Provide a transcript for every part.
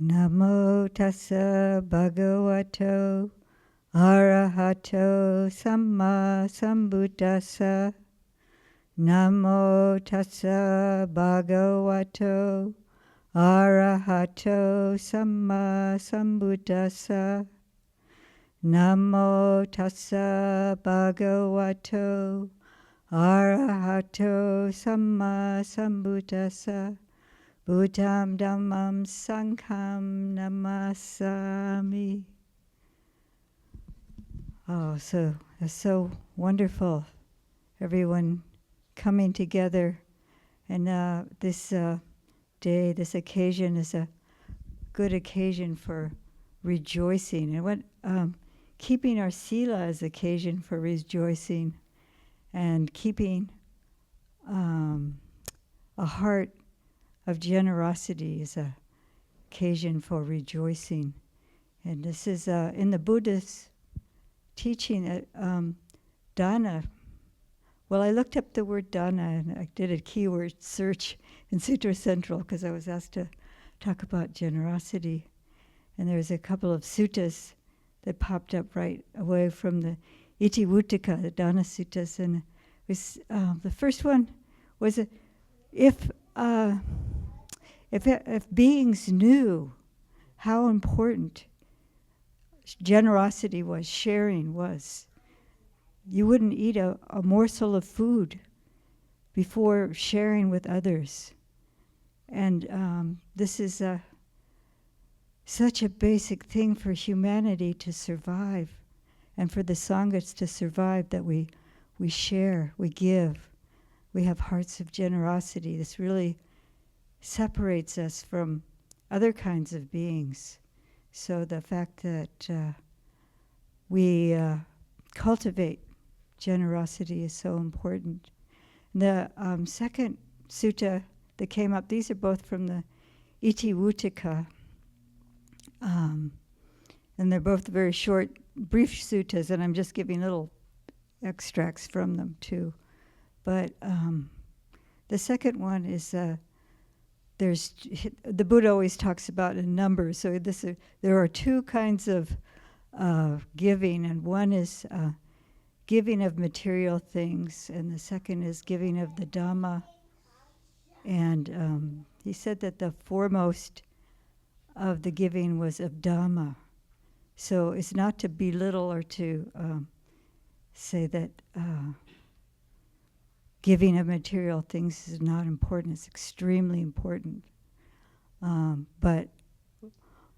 Namo tassa bhagavato arahato samma sambuddhassa. Namo tassa bhagavato arahato samma sambuddhassa. Namo tassa bhagavato arahato samma sambuddhassa. Buddham dhammam sangham namasami. Oh, so it's so wonderful, everyone coming together. And this day, this occasion is a good occasion for rejoicing. And what keeping our sila is occasion for rejoicing, and keeping a heart of generosity is a occasion for rejoicing. And this is in the Buddha's teaching that dana. Well, I looked up the word dana and I did a keyword search in Sutra Central because I was asked to talk about generosity. And there's a couple of suttas that popped up right away from the Iti Vuttaka, the Dana Suttas. And it was, the first one was if beings knew how important generosity was, sharing was, you wouldn't eat a morsel of food before sharing with others. And this is such a basic thing for humanity to survive, and for the Sanghas to survive, that we share, we give, we have hearts of generosity. This really separates us from other kinds of beings. So the fact that we cultivate generosity is so important. The second sutta that came up, these are both from the Iti Vuttaka, and they're both very short, brief suttas, and I'm just giving little extracts from them too. But the second one is the Buddha always talks about in numbers. So there are two kinds of giving, and one is giving of material things, and the second is giving of the Dhamma. And he said that the foremost of the giving was of Dhamma. So it's not to belittle or to say that giving of material things is not important. It's extremely important. But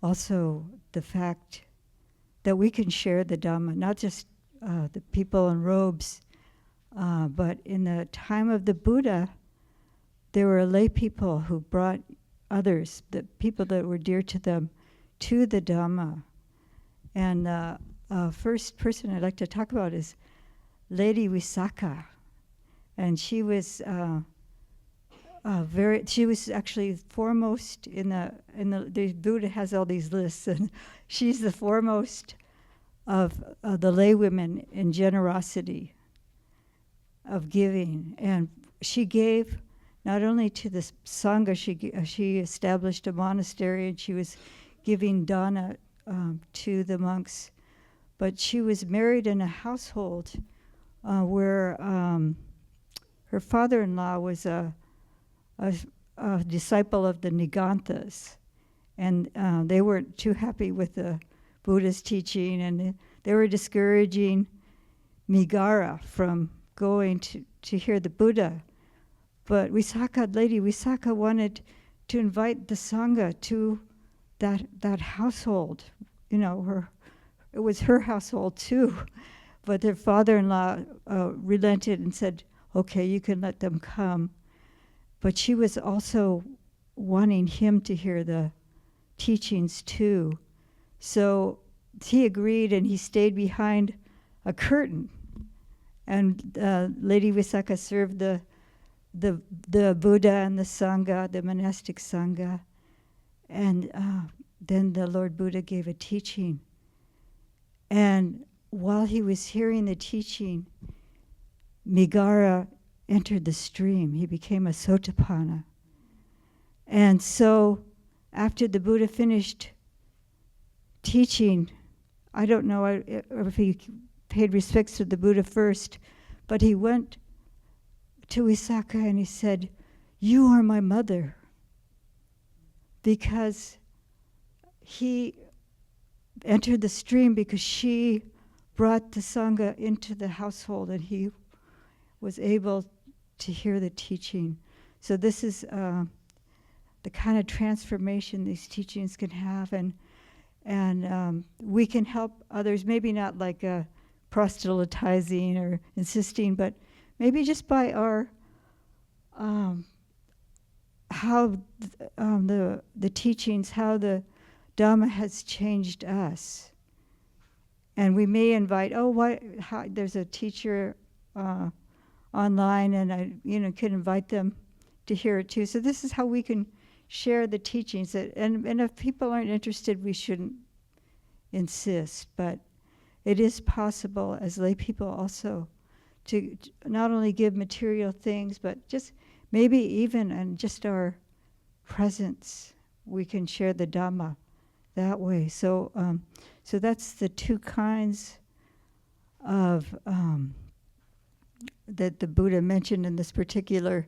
also the fact that we can share the Dhamma, not just the people in robes, but in the time of the Buddha, there were lay people who brought others, the people that were dear to them, to the Dhamma. And the first person I'd like to talk about is Lady Visakha. And she was she was actually foremost in the Buddha has all these lists, and she's the foremost of the lay women in generosity, of giving. And she gave not only to the Sangha, she established a monastery, and she was giving dana to the monks, but she was married in a household where her father-in-law was a disciple of the Niganthas, and they weren't too happy with the Buddha's teaching, and they were discouraging Migara from going to hear the Buddha. But Lady Visakha wanted to invite the Sangha to that household. You know, it was her household too. But their father-in-law relented and said, okay, you can let them come. But she was also wanting him to hear the teachings too. So he agreed, and he stayed behind a curtain. And Lady Visakha served the Buddha and the Sangha, the monastic Sangha. And then the Lord Buddha gave a teaching. And while he was hearing the teaching, Migara entered the stream. He became a Sotapanna. And so after the Buddha finished teaching, I don't know if he paid respects to the Buddha first, but he went to Visakha and he said, "You are my mother," because he entered the stream because she brought the Sangha into the household and he was able to hear the teaching. So this is the kind of transformation these teachings can have, and we can help others, maybe not like proselytizing or insisting, but maybe just by our how the teachings, how the Dhamma has changed us. And we may invite, there's a teacher online, and I can invite them to hear it too. So this is how we can share the teachings. And if people aren't interested, we shouldn't insist. But it is possible as lay people also to not only give material things, but just maybe even in just our presence, we can share the Dhamma that way. So so that's the two kinds of that the Buddha mentioned in this particular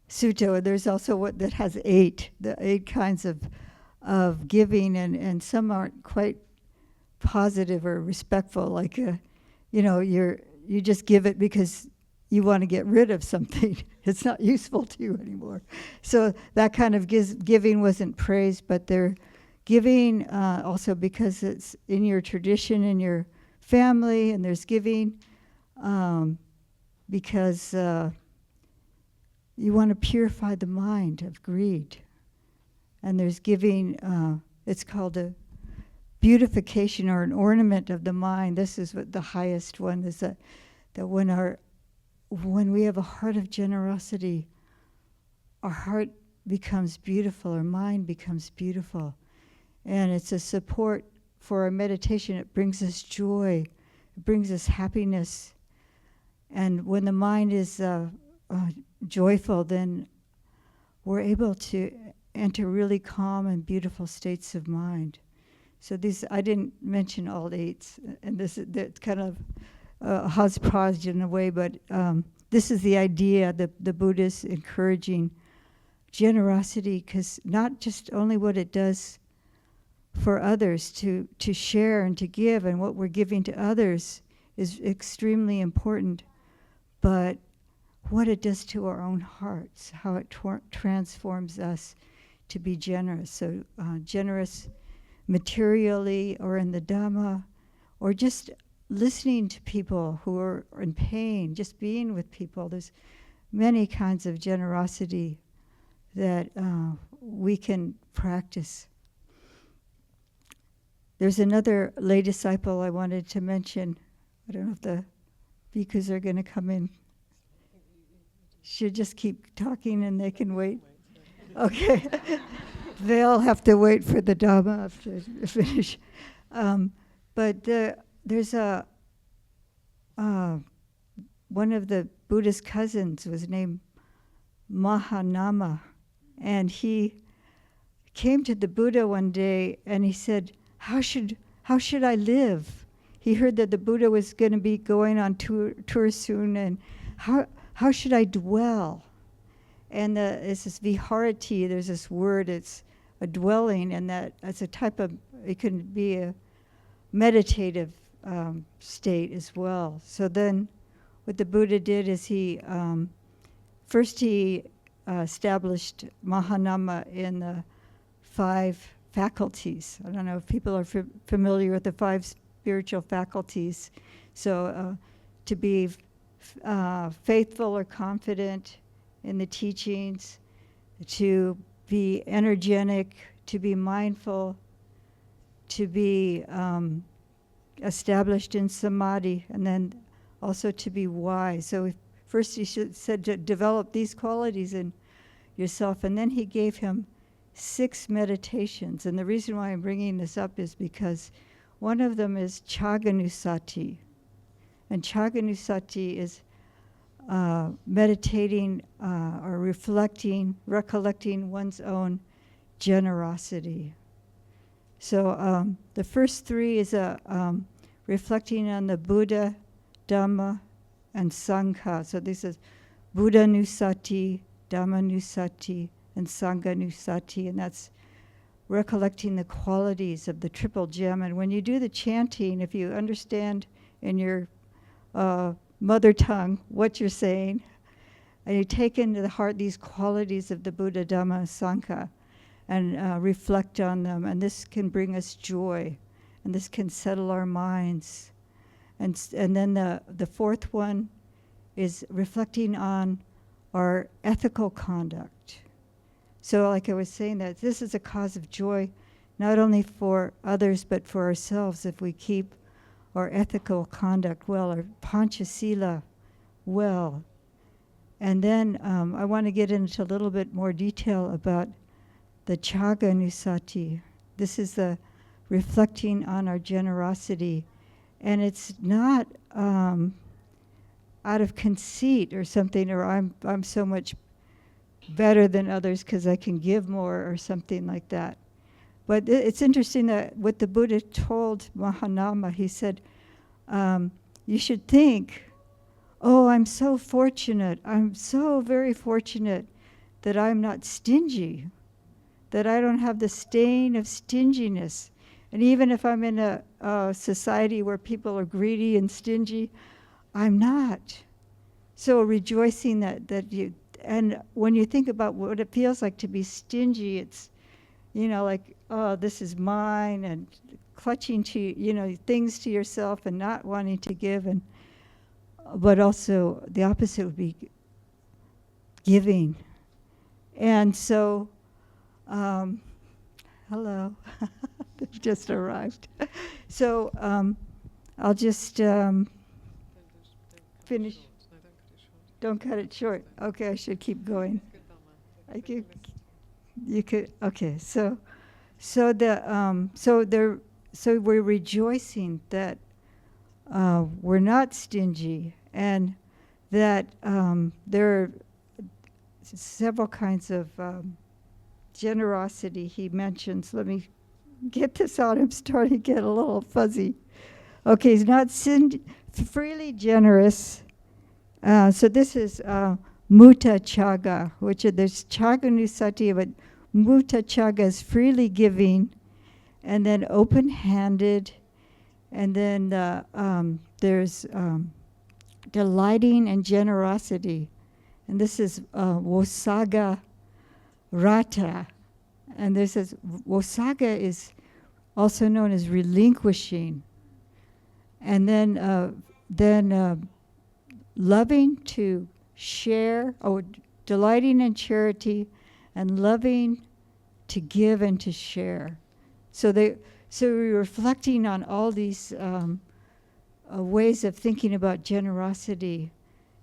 sutta. There's also what that has the 8 kinds of giving, and some aren't quite positive or respectful, like you just give it because you want to get rid of something. It's not useful to you anymore. So that kind of giving wasn't praised, but they're giving also because it's in your tradition, in your family, and there's giving because you want to purify the mind of greed. And there's giving, it's called a beautification or an ornament of the mind. This is what the highest one is, that when we have a heart of generosity, our heart becomes beautiful, our mind becomes beautiful. And it's a support for our meditation. It brings us joy, it brings us happiness. And when the mind is joyful, then we're able to enter really calm and beautiful states of mind. So these, I didn't mention all 8s, and that's kind of hodgepodge in a way, but this is the idea, the Buddha's encouraging generosity, because not just only what it does for others to share and to give, and what we're giving to others is extremely important, but what it does to our own hearts, how it transforms us to be generous. So generous materially or in the Dhamma, or just listening to people who are in pain, just being with people. There's many kinds of generosity that we can practice. There's another lay disciple I wanted to mention. I don't know if the bhikkhus are going to come in. Should just keep talking and they can wait. Okay. They'll have to wait for the Dhamma to finish. But there's one of the Buddha's cousins was named Mahanama, and he came to the Buddha one day and he said, how should I live? He heard that the Buddha was going to be going on tour soon, and how should I dwell? And it's this viharati, there's this word, it's a dwelling, and that it's a type of, it can be a meditative state as well. So then what the Buddha did is he established Mahanama in the 5 faculties. I don't know if people are familiar with the 5 spiritual faculties. So to be faithful or confident in the teachings, to be energetic, to be mindful, to be established in samadhi, and then also to be wise. So first he said to develop these qualities in yourself, and then he gave him 6 meditations. And the reason why I'm bringing this up is because one of them is Chaganusati. And Chaganusati is meditating or reflecting, recollecting one's own generosity. So the first three is reflecting on the Buddha, Dhamma, and Sangha. So this is Buddha Nusati, Dhamma Nusati, and Sangha Nusati, and that's recollecting the qualities of the triple gem. And when you do the chanting, if you understand in your mother tongue what you're saying, and you take into the heart these qualities of the Buddha, Dhamma, Sangha, and reflect on them, and this can bring us joy, and this can settle our minds. And then the fourth one is reflecting on our ethical conduct. So like I was saying, that this is a cause of joy, not only for others, but for ourselves, if we keep our ethical conduct well, our Panchasila well. And then I want to get into a little bit more detail about the Chaga Nusati. This is the reflecting on our generosity. And it's not out of conceit or something, or I'm so much better than others because I can give more or something like that. But it's interesting that what the Buddha told Mahanama, he said, you should think, oh, I'm so fortunate. I'm so very fortunate that I'm not stingy, that I don't have the stain of stinginess. And even if I'm in a society where people are greedy and stingy, I'm not. So rejoicing that you, and when you think about what it feels like to be stingy, it's, like, oh, this is mine, and clutching to, things to yourself and not wanting to give, but also the opposite would be giving. And so, hello, just arrived. So I'll just finish. Don't cut it short. Okay, I should keep going. You could. Okay, so we're rejoicing that we're not stingy, and that there are several kinds of generosity he mentions. Let me get this out. I'm starting to get a little fuzzy. Okay, he's not freely generous. So this is Mutta Chaga, which there's Chaga Nusati, but Mutta Chaga is freely giving, and then open-handed, and then there's delighting and generosity. And this is Wosaga Rata. And this is, Wosaga is also known as relinquishing. And then loving to share, or delighting in charity, and loving to give and to share. So we're reflecting on all these ways of thinking about generosity.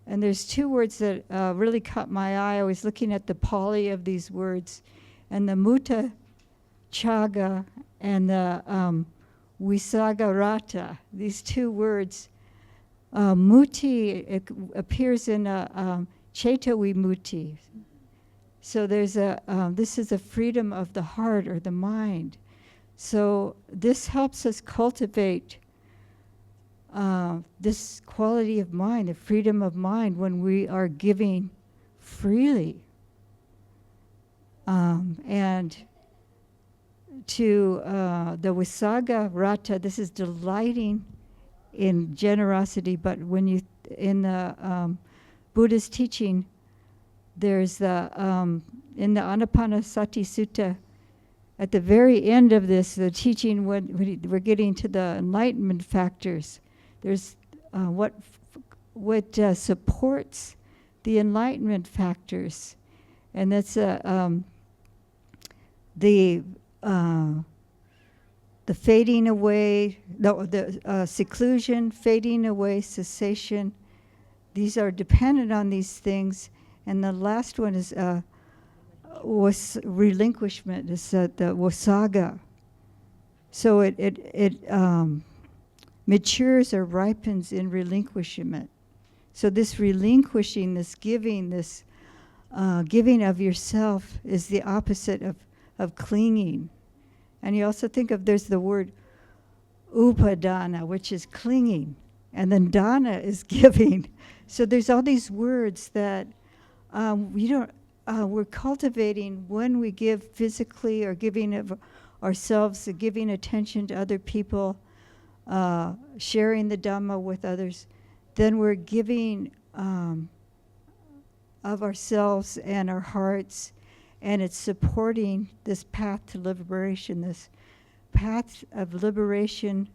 And there's two words that really caught my eye. I was looking at the Pali of these words, and the Mutta Chaga and the Visagarata. These two words, muti, it appears in Cheta Vimutti. So there's this is a freedom of the heart or the mind. So this helps us cultivate this quality of mind, the freedom of mind, when we are giving freely. And to the Visaga Rata, this is delighting in generosity, but when you, in the Buddha's teaching, there's the, in the Anapanasati Sutta, at the very end of this, the teaching, when we're getting to the enlightenment factors, there's what supports the enlightenment factors, and that's the fading away, the seclusion, fading away, cessation. These are dependent on these things, and the last one is was relinquishment. Is the Visaga. So it matures or ripens in relinquishment. So this relinquishing, this giving of yourself is the opposite of clinging. And you also think of, there's the word upadana, which is clinging. And then dana is giving. So there's all these words that we're cultivating when we give physically, or giving of ourselves, giving attention to other people, sharing the Dhamma with others. Then we're giving of ourselves and our hearts, and it's supporting this path to liberation. This path of liberation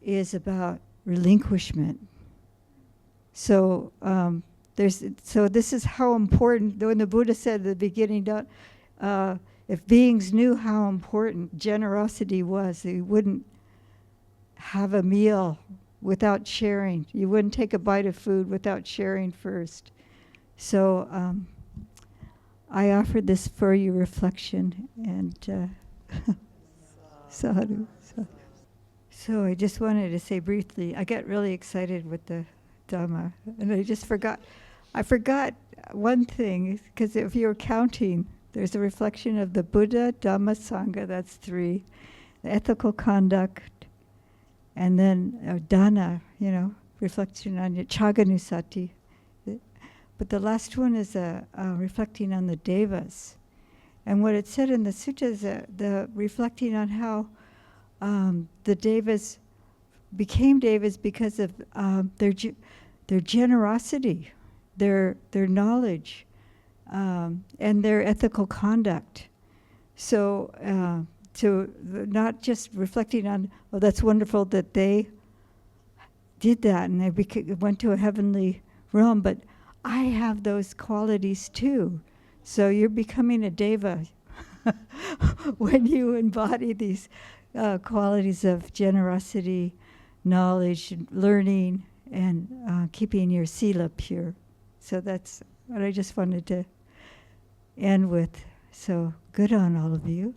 is about relinquishment. So this is how important. When the Buddha said at the beginning, if beings knew how important generosity was, they wouldn't have a meal without sharing. You wouldn't take a bite of food without sharing first. So I offered this for your reflection, and sadhu. So I just wanted to say briefly, I got really excited with the Dhamma, and I forgot one thing, because if you're counting, there's a reflection of the Buddha, Dhamma, Sangha, that's 3, the ethical conduct, and then dana, reflection on your chaganusati. But the last one is reflecting on the devas. And what it said in the sutta is the reflecting on how the devas became devas because of their generosity, their knowledge, and their ethical conduct. So not just reflecting on, oh, that's wonderful that they did that and they went to a heavenly realm, but I have those qualities too. So you're becoming a deva when you embody these qualities of generosity, knowledge, learning, and keeping your sila pure. So that's what I just wanted to end with. So good on all of you.